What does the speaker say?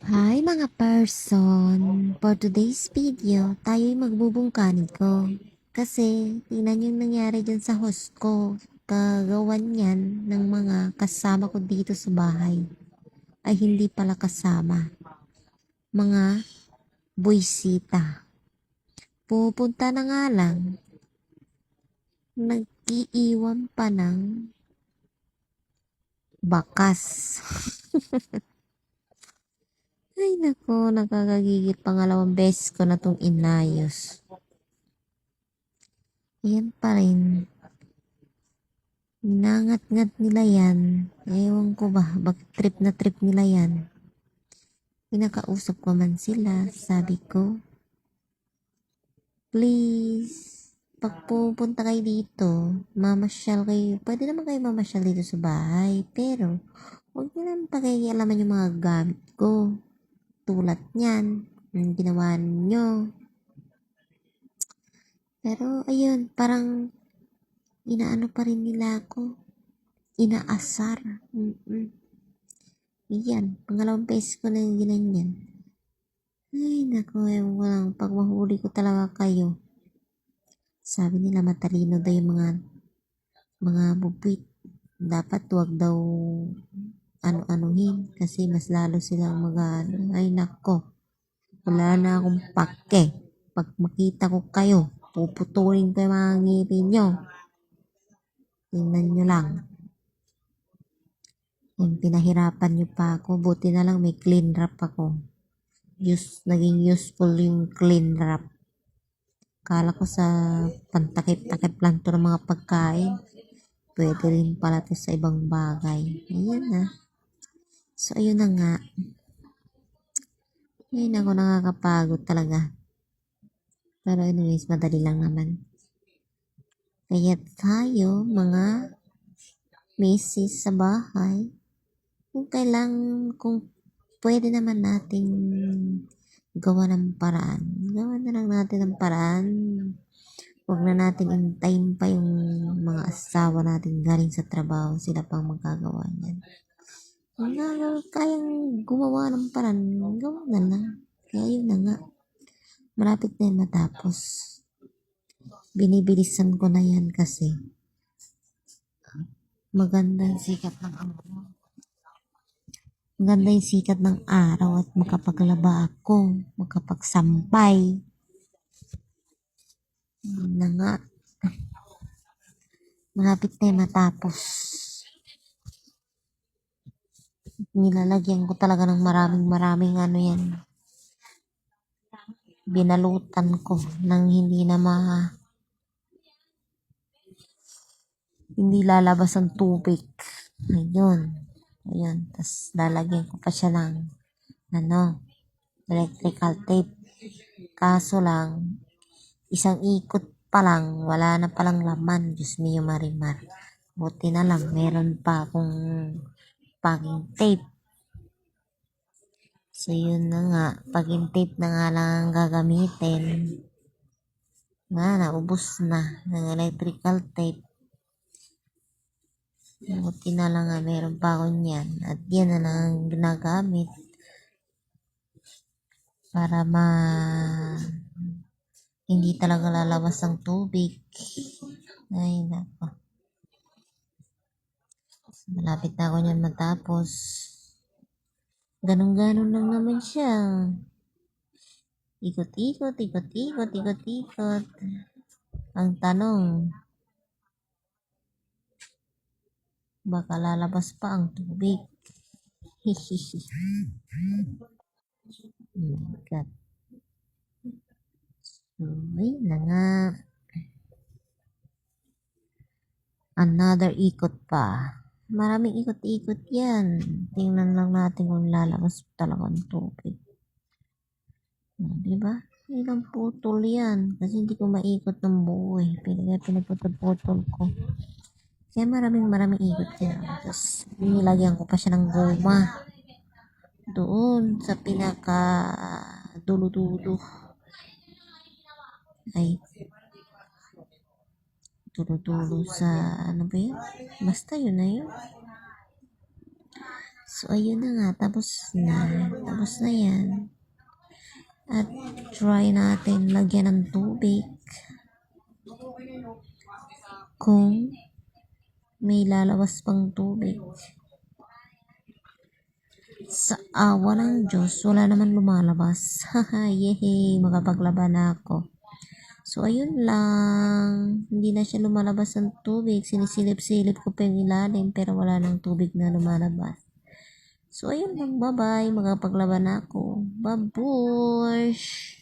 Hi mga person! For today's video, tayo'y magbubungkanin ko. Kasi, tingnan yung nangyari dyan sa host ko. Kagawan yan ng mga kasama ko dito sa bahay. Ay hindi pala kasama. Mga buwisita. Pupunta na nga lang. Nag-iiwan pa ng bakas. Ay nako, nakakagigit, pangalawang beses ko na tong inayos. Yan pa rin. Nangat-ngat nila yan. Ewan ko ba, bakit trip na trip nila yan. Pinakausap ko man sila, sabi ko, please, pag pupunta kayo dito, mamasyal kayo, pwede naman kayo mamasyal dito sa bahay, pero, huwag nyo naman pakikialaman yung mga gamit ko. Tulad niyan, yung ginawa nyo. Pero, ayun, parang, inaano pa rin nila ako. Inaasar. Yan, pangalawang beses ko na yung ginanyan. Ay, naku, ewan ko lang. Pag mahuli ko talaga kayo. Sabi nila matalino daw yung mga bubwit. Dapat wag daw ano-anuhin kasi mas lalo silang ay nako. Wala na akong pake. Pag makita ko kayo, puputulin ko yung mga ngipin nyo. Tingnan nyo lang. Yung pinahirapan nyo pa ako. Buti na lang may clean wrap ako. Naging useful yung clean wrap. Kala ko sa pantakip-takip lang to ng mga pagkain. Pwede rin pala to sa ibang bagay. Ayan na. So, ayun na nga. Ayun ako, nakakapagod talaga. Pero anyways, madali lang naman. Kaya tayo, mga misis sa bahay, kung pwede naman nating gawa ng paraan. Gawa na lang natin ng paraan. Huwag na natin intayin pa yung mga asawa natin galing sa trabaho. Sila pang magagawa niyan. Kayang gumawa ng paraan, gawa na lang. Kaya yun na nga. Malapit na yun matapos. Binibilisan ko na yan kasi maganda yung sikat ng araw. Maganda yung sikat ng araw at makapaglaba ako. Makapagsampay. Yun na nga. Malapit na yun matapos. Nilalagyan ko talaga ng maraming ano yan. Binalutan ko nang hindi lalabas ang tubig. Ayun. Ayun. Tapos lalagyan ko pa siya ng electrical tape. Kaso lang, isang ikot pa lang, wala na palang laman. Diyos mio marimar. Buti na lang, meron pa akong packing tape. So, yun na nga. Packing tape na nga lang ang gagamitin. Naubos na ng electrical tape. Buti na lang nga, meron pa ako niyan. At yan na lang ang ginagamit para hindi talaga lalabas ang tubig. Ay, nako. Malapit na ako niyan matapos. Ganun-ganun lang naman siya. Ikot-ikot, ikot-ikot, ikot-ikot. Ang tanong, baka lalabas pa ang tubig. Hihihi. Oh my God. So, ayun na nga. Another ikot pa. Maraming ikot-ikot yan. Tingnan lang natin kung lalabas talaga ang tubig. Diba? Ilang putol yan. Kasi hindi ko maikot ng buo eh. Piniputol-putol ko. Kaya maraming ikot yan. Tapos, nilagyan ko pa siya ng goma. Doon sa pinaka dulo-dulo. Ay, dulo-dulo sa, ano ba yun? Basta yun na yun. So, ayun na nga. Tapos na. Tapos na yan. At try natin lagyan ng tubig. Kung may lalabas pang tubig. Sa awa ng Diyos, wala naman lumalabas. Haha, yehey, makapaglaban na ako. So, ayun lang. Hindi na siya lumalabas ng tubig. Sinisilip-silip ko pa yung ilalim pero wala nang tubig na lumalabas. So, ayun lang. Bye-bye. Makapaglaban na ako. Babush!